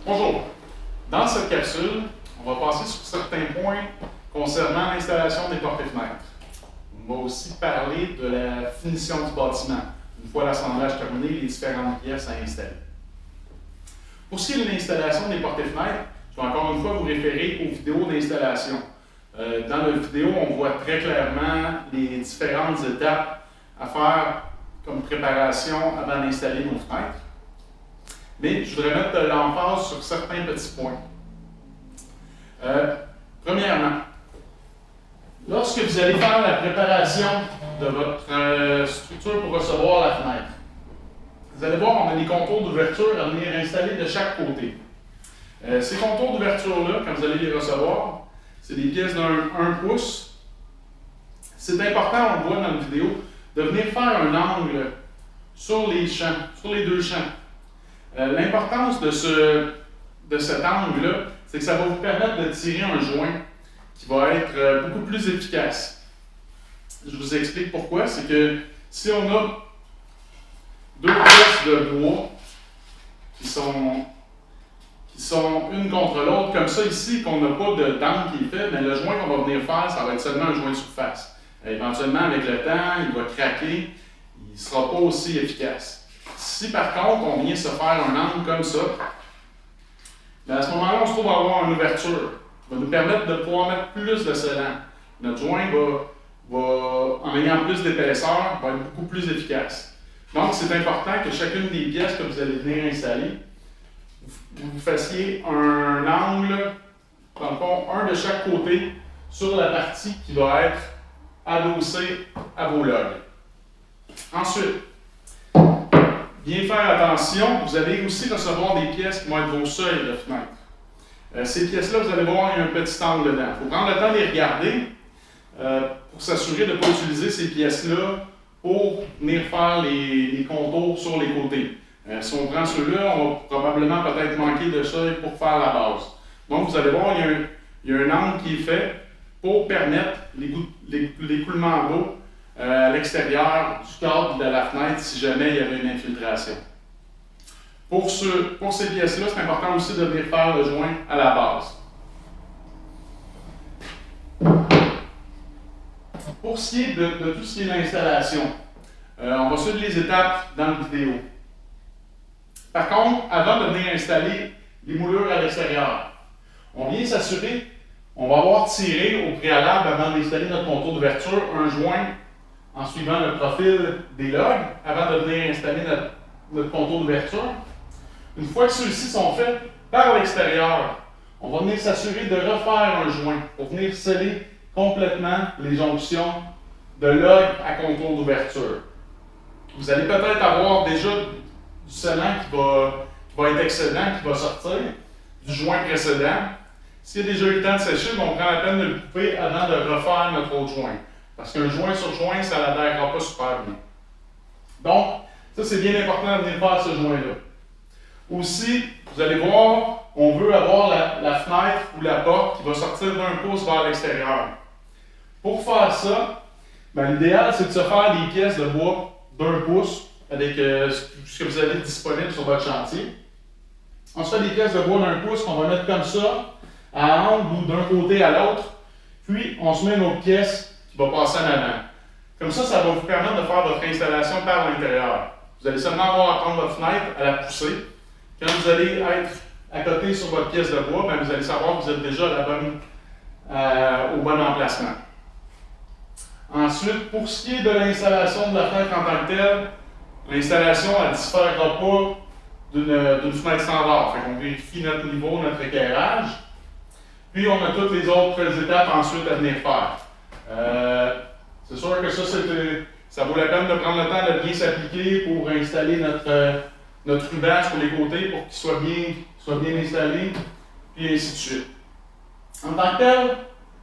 Bonjour. Dans cette capsule, on va passer sur certains points concernant l'installation des portes et fenêtres. On va aussi parler de la finition du bâtiment. Une fois l'assemblage terminé, les différentes pièces à installer. Pour ce qui est de l'installation des portes et fenêtres, je vais encore une fois vous référer aux vidéos d'installation. Dans la vidéo, on voit très clairement les différentes étapes à faire comme préparation avant d'installer nos fenêtres. Mais je voudrais mettre l'emphase sur certains petits points. Premièrement, lorsque vous allez faire la préparation de votre structure pour recevoir la fenêtre, vous allez voir, on a des contours d'ouverture à venir installer de chaque côté. Ces contours d'ouverture-là, quand vous allez les recevoir, c'est des pièces d'un 1 pouce. C'est important, on le voit dans la vidéo, de venir faire un angle sur les champs, sur les deux champs. L'importance de cet angle-là, c'est que ça va vous permettre de tirer un joint qui va être beaucoup plus efficace. Je vous explique pourquoi. C'est que si on a deux pièces de bois qui sont une contre l'autre, comme ça ici, qu'on n'a pas d'angle qui est fait, mais le joint qu'on va venir faire, ça va être seulement un joint de surface. Éventuellement, avec le temps, il va craquer, il ne sera pas aussi efficace. Si par contre, on vient se faire un angle comme ça, à ce moment-là, on se trouve à avoir une ouverture qui va nous permettre de pouvoir mettre plus de scellant. Notre joint en ayant plus d'épaisseur, va être beaucoup plus efficace. Donc, c'est important que chacune des pièces que vous allez venir installer, vous fassiez un angle, dans le fond, un de chaque côté, sur la partie qui va être adossée à vos logs. Ensuite, bien faire attention, vous allez aussi recevoir des pièces qui vont être vos seuils de fenêtre. Ces pièces-là, vous allez voir, il y a un petit angle dedans. Il faut prendre le temps de les regarder pour s'assurer de ne pas utiliser ces pièces-là pour venir faire les contours sur les côtés. Si on prend ceux-là, on va probablement peut-être manquer de seuil pour faire la base. Donc, vous allez voir, il y a un angle qui est fait pour permettre l'écoulement d'eau à l'extérieur du cadre de la fenêtre si jamais il y avait une infiltration. Pour ces pièces-là, c'est important aussi de venir faire le joint à la base. Pour ce qui est de tout ce qui est l'installation, on va suivre les étapes dans la vidéo. Par contre, avant de venir installer les moulures à l'extérieur, on vient s'assurer, on va avoir tiré au préalable avant d'installer notre contour d'ouverture un joint en suivant le profil des logs avant de venir installer notre contour d'ouverture. Une fois que ceux-ci sont faits par l'extérieur, on va venir s'assurer de refaire un joint pour venir sceller complètement les jonctions de log à contour d'ouverture. Vous allez peut-être avoir déjà du scellant qui va être excédent, qui va sortir du joint précédent. S'il y a déjà eu le temps de sécher, on prend la peine de le couper avant de refaire notre autre joint. Parce qu'un joint sur joint, ça n'adhérera pas super bien. Donc, ça c'est bien important de venir faire ce joint-là. Aussi, vous allez voir, on veut avoir la fenêtre ou la porte qui va sortir d'un pouce vers l'extérieur. Pour faire ça, l'idéal c'est de se faire des pièces de bois d'1 pouce avec ce que vous avez disponible sur votre chantier. On se fait des pièces de bois d'1 pouce qu'on va mettre comme ça, à angle ou d'un côté à l'autre. Puis, on se met une autre pièce qui va passer en avant. Comme ça, ça va vous permettre de faire votre installation par l'intérieur. Vous allez seulement avoir à prendre votre fenêtre, à la pousser. Quand vous allez être à côté sur votre pièce de bois, vous allez savoir que vous êtes déjà au bon emplacement. Ensuite, pour ce qui est de l'installation de la fenêtre en tant que telle, l'installation ne diffèrera pas d'une fenêtre standard. On vérifie notre niveau, notre éclairage. Puis on a toutes les autres étapes ensuite à venir faire. C'est sûr que ça vaut la peine de prendre le temps de bien s'appliquer pour installer notre ruban sur les côtés pour qu'il soit bien installé, puis ainsi de suite. En tant que tel,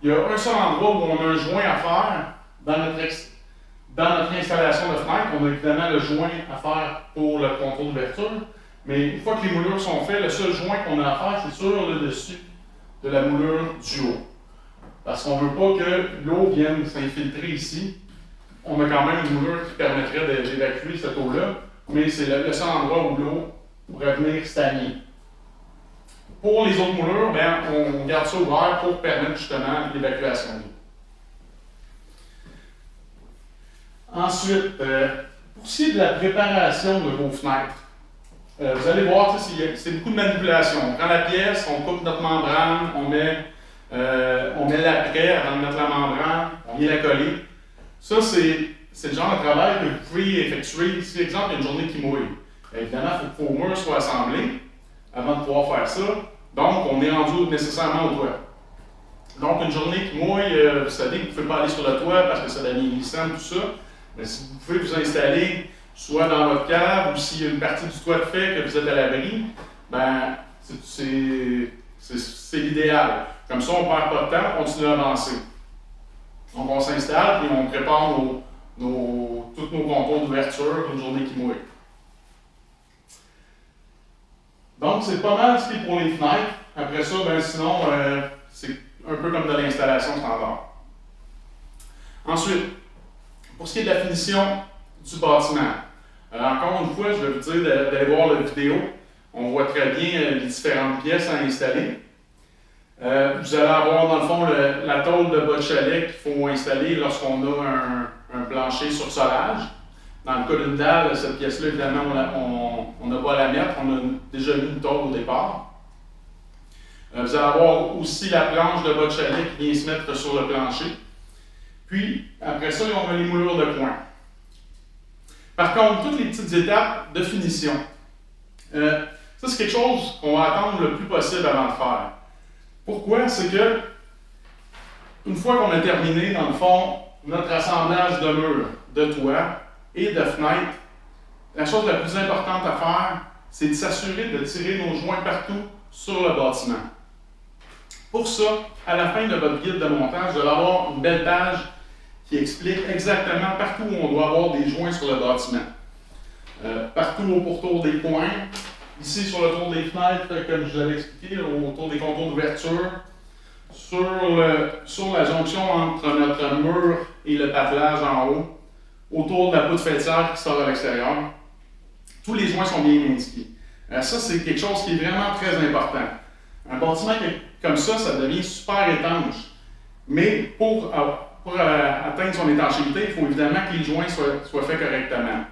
il y a un seul endroit où on a un joint à faire dans notre installation de fenêtre. On a évidemment le joint à faire pour le contour d'ouverture, mais une fois que les moulures sont faites, le seul joint qu'on a à faire, c'est sur le dessus de la moulure du haut. Parce qu'on ne veut pas que l'eau vienne s'infiltrer ici. On a quand même une moulure qui permettrait d'évacuer cette eau-là, mais c'est le seul endroit où l'eau pourrait venir stagner. Pour les autres moulures, ben, on garde ça ouvert pour permettre justement l'évacuation d'eau. Ensuite, pour ce qui est de la préparation de vos fenêtres, vous allez voir, c'est beaucoup de manipulation. On prend la pièce, on coupe notre membrane, on met l'après avant de mettre la membrane, on vient la coller. Ça, c'est le genre de travail que vous pouvez effectuer. Si, par exemple, il y a une journée qui mouille, évidemment, il faut que vos murs soient assemblés avant de pouvoir faire ça. Donc, on est rendu nécessairement au toit. Donc, une journée qui mouille, vous savez que vous ne pouvez pas aller sur le toit parce que ça devient glissant, tout ça. Mais si vous pouvez vous installer soit dans votre cave ou s'il y a une partie du toit de fait que vous êtes à l'abri, ben, c'est l'idéal. Comme ça, on ne perd pas de temps, on continue à avancer. Donc, on s'installe et on prépare tous nos contours d'ouverture pour une journée qui mouille. Donc, c'est pas mal ce qui est pour les fenêtres. Après ça, ben, sinon, c'est un peu comme de l'installation standard. Ensuite, pour ce qui est de la finition du bâtiment, encore une fois, je vais vous dire d'aller voir la vidéo. On voit très bien les différentes pièces à installer. Vous allez avoir dans le fond la tôle de bas de chalet qu'il faut installer lorsqu'on a un plancher sur solage. Dans le cas d'une dalle, cette pièce-là, évidemment, on n'a pas à la mettre, on a déjà mis une tôle au départ. Vous allez avoir aussi la planche de bas de chalet qui vient se mettre sur le plancher. Puis, après ça, on a les moulures de coin. Par contre, toutes les petites étapes de finition, ça c'est quelque chose qu'on va attendre le plus possible avant de faire. Pourquoi? C'est que, une fois qu'on a terminé, dans le fond, notre assemblage de murs, de toit et de fenêtres, la chose la plus importante à faire, c'est de s'assurer de tirer nos joints partout sur le bâtiment. Pour ça, à la fin de votre guide de montage, vous allez avoir une belle page qui explique exactement partout où on doit avoir des joints sur le bâtiment. Partout au pourtour des coins, ici sur le tour des fenêtres, comme je vous l'avais expliqué, autour des contours d'ouverture, sur la jonction entre notre mur et le patelage en haut, autour de la poutre fêtière qui sort à l'extérieur. Tous les joints sont bien indiqués. Ça, c'est quelque chose qui est vraiment très important. Un bâtiment comme ça devient super étanche. Mais pour atteindre son étanchéité, il faut évidemment que les joints soient faits correctement.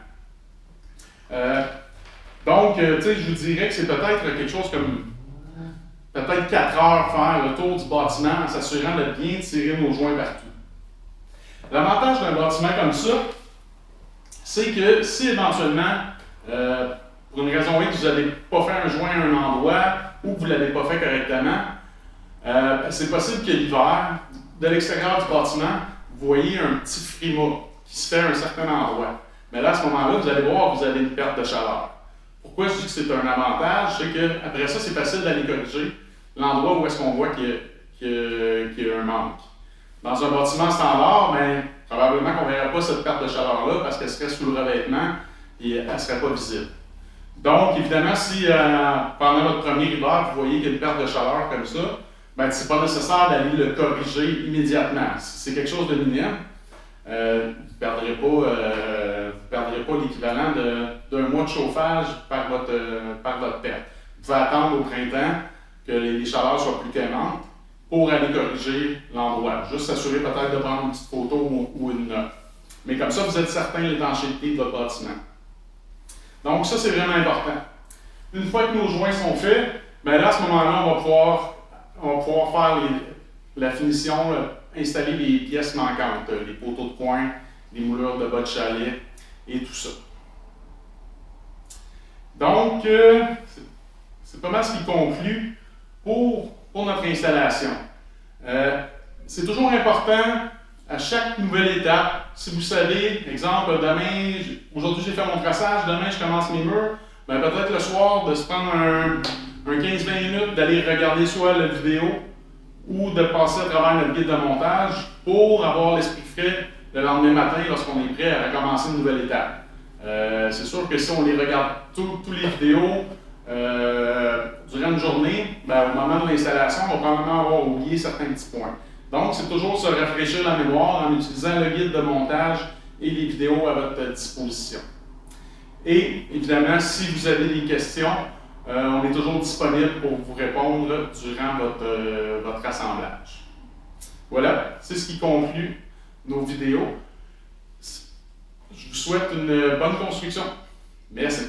Donc, je vous dirais que c'est peut-être quelque chose comme peut-être 4 heures faire le tour du bâtiment en s'assurant de bien tirer nos joints partout. L'avantage d'un bâtiment comme ça, c'est que si éventuellement, pour une raison X, vous n'avez pas fait un joint à un endroit ou que vous ne l'avez pas fait correctement, c'est possible que l'hiver, de l'extérieur du bâtiment, vous voyez un petit frima qui se fait à un certain endroit. Mais là, à ce moment-là, vous allez voir que vous avez une perte de chaleur. Pourquoi je dis que c'est un avantage? C'est qu'après ça, c'est facile d'aller corriger l'endroit où est-ce qu'on voit qu'il y a un manque. Dans un bâtiment standard, ben, probablement qu'on ne verrait pas cette perte de chaleur-là parce qu'elle serait sous le revêtement et elle ne serait pas visible. Donc, évidemment, si pendant votre premier hiver, vous voyez qu'il y a une perte de chaleur comme ça, ben, ce n'est pas nécessaire d'aller le corriger immédiatement. Si c'est quelque chose de minime, vous ne perdrez pas l'équivalent d'un mois de chauffage par votre perte. Vous pouvez attendre au printemps que les chaleurs soient plus clémentes pour aller corriger l'endroit. Juste s'assurer peut-être de prendre une petite photo ou une note. Mais comme ça, vous êtes certain de l'étanchéité de votre bâtiment. Donc ça, c'est vraiment important. Une fois que nos joints sont faits, bien là, à ce moment-là, on va pouvoir faire la finition, installer les pièces manquantes, les poteaux de coin, les moulures de bas de chalet et tout ça. Donc, c'est pas mal ce qui conclut pour notre installation. C'est toujours important, à chaque nouvelle étape, si vous savez, exemple, aujourd'hui j'ai fait mon traçage, demain je commence mes murs, ben peut-être le soir de se prendre un 15-20 minutes, d'aller regarder soit la vidéo ou de passer à travers notre guide de montage pour avoir l'esprit frais le lendemain matin lorsqu'on est prêt à recommencer une nouvelle étape. C'est sûr que si on les regarde tous les vidéos durant une journée, ben, au moment de l'installation, on va probablement avoir oublié certains petits points. Donc, c'est toujours se rafraîchir la mémoire en utilisant le guide de montage et les vidéos à votre disposition. Et évidemment, si vous avez des questions, On est toujours disponible pour vous répondre durant votre assemblage. Voilà, c'est ce qui conclut nos vidéos. Je vous souhaite une bonne construction. Merci.